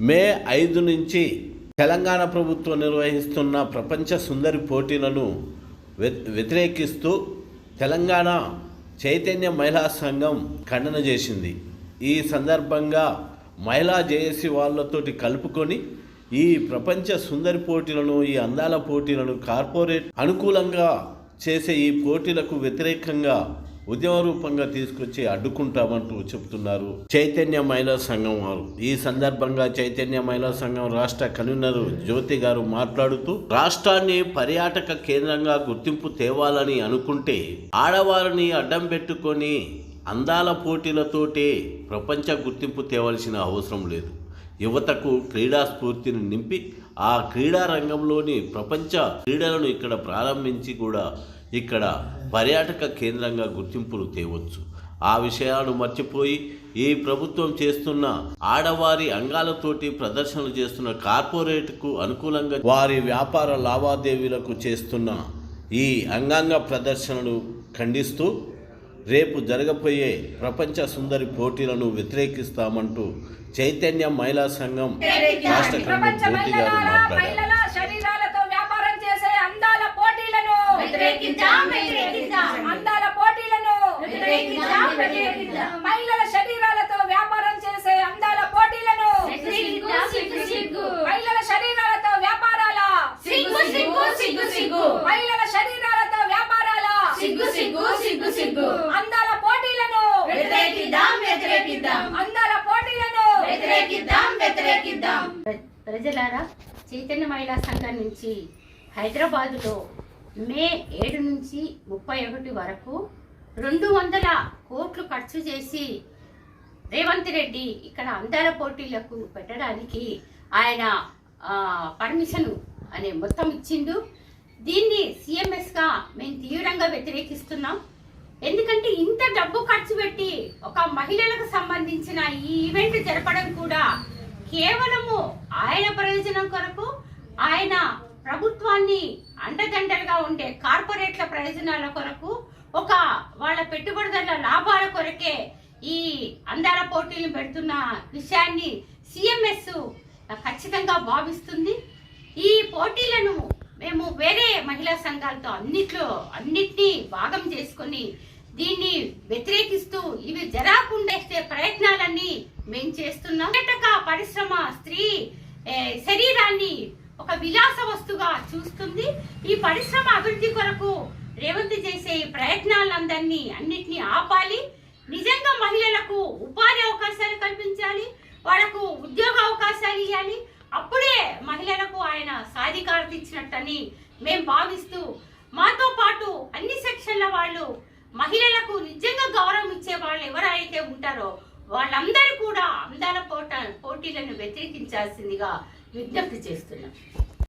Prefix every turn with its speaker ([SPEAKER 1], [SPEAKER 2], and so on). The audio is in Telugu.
[SPEAKER 1] మే 5 నుంచి తెలంగాణ ప్రభుత్వం నిర్వహిస్తున్న ప్రపంచ సుందరి పోటీలను వ్యతిరేకిస్తూ తెలంగాణ చైతన్య మహిళా సంఘం ఖండన చేసింది. ఈ సందర్భంగా మహిళా జేఏసీ వాళ్ళతోటి కలుపుకొని ఈ ప్రపంచ సుందరి పోటీలను, ఈ అందాల పోటీలను కార్పొరేట్ అనుకూలంగా చేసే ఈ పోటీలకు వ్యతిరేకంగా ఉద్యమ రూపంగా తీసుకొచ్చి అడ్డుకుంటామంటూ చెప్తున్నారు చైతన్య మహిళా సంఘం వారు. ఈ సందర్భంగా చైతన్య మహిళా సంఘం రాష్ట్ర కన్వీనర్ జ్యోతి గారు మాట్లాడుతూ, రాష్ట్రాన్ని పర్యాటక కేంద్రంగా గుర్తింపు తేవాలని అనుకుంటే ఆడవారిని అడ్డం పెట్టుకొని అందాల పోటీలతోటే ప్రపంచ గుర్తింపు తేవాల్సిన అవసరం లేదు. యువతకు క్రీడా స్ఫూర్తిని నింపి ఆ క్రీడా రంగంలోని ప్రపంచ క్రీడలను ఇక్కడ ప్రారంభించి కూడా ఇక్కడ పర్యాటక కేంద్రంగా గుర్తింపును తేవచ్చు. ఆ విషయాలను మర్చిపోయి ఈ ప్రభుత్వం చేస్తున్న ఆడవారి అంగాలతోటి ప్రదర్శనలు చేస్తున్న కార్పొరేట్కు అనుకూలంగా వారి వ్యాపార లావాదేవీలకు చేస్తున్న ఈ అంగాంగ ప్రదర్శనను ఖండిస్తూ రేపు జరగబోయే ప్రపంచ సుందరి పోటీలను వ్యతిరేకిస్తామంటూ చైతన్య మహిళా సంఘం రాష్ట్ర కన్వీనర్ జ్యోతి గారు మాట్లాడారు.
[SPEAKER 2] అందాల పోటీలను మహిళల శరీరాలతో వ్యాపారం చేసే అందాల పోటీలను, మహిళల శరీరాలతో వ్యాపారాల మహిళల శరీరాలతో వ్యాపారాల అందాల పోటీలను అందాల పోటీలను
[SPEAKER 3] ప్రజలారా, చైతన్య మహిళా సంఘం నుంచి హైదరాబాదులో మే 7 నుంచి 31 వరకు 200 కోట్లు ఖర్చు చేసి రేవంత్ రెడ్డి ఇక్కడ అందాల పోటీలకు పెట్టడానికి ఆయన పర్మిషన్ అనే మొత్తం ఇచ్చిండు. దీన్ని సిఎంఎస్గా మేము తీవ్రంగా వ్యతిరేకిస్తున్నాం. ఎందుకంటే ఇంత డబ్బు ఖర్చు పెట్టి ఒక మహిళలకు సంబంధించిన ఈ ఈవెంట్ జరపడం కూడా కేవలము ఆయన ప్రయోజనం కొరకు, ఆయన ప్రభుత్వాన్ని అండదండలుగా ఉండే కార్పొరేట్ల ప్రయోజనాల కొరకు, ఒక వాళ్ళ పెట్టుబడిదారుల లాభాల కొరకే ఈ అందాల పోటీలు పెడుతున్న విషయాన్ని సిఎంఎస్ ఖచ్చితంగా భావిస్తుంది. ఈ పోటీలను మేము వేరే మహిళా సంఘాలతో అన్నిటినీ భాగం చేసుకొని దీన్ని వ్యతిరేకిస్తూ ఇవి జరగకుండా ప్రయత్నాలన్నీ మేము చేస్తున్నాం. పర్యాటక పరిశ్రమ స్త్రీ శరీరాన్ని ఒక విలాస వస్తుగా చూస్తుంది. ఈ పరిశ్రమ అభివృద్ధి కొరకు రేవంత్ చేసే ఈ అన్నిటినీ ఆపాలి. నిజంగా మహిళలకు ఉపాధి అవకాశాలు కల్పించాలి, వాళ్లకు ఉద్యోగ అవకాశాలు ఇవ్వాలి. అప్పుడే మహిళలకు ఆయన సాధికారత ఇచ్చినట్టని మేము భావిస్తూ, మాతో పాటు అన్ని సెక్షన్ల వాళ్ళు మహిళలకు నిజంగా గౌరవం ఇచ్చే వాళ్ళు ఎవరైతే ఉంటారో వాళ్ళందరూ కూడా అందాల పోటీలను వ్యతిరేకించాల్సిందిగా విజ్ఞప్తి చేస్తున్నాం.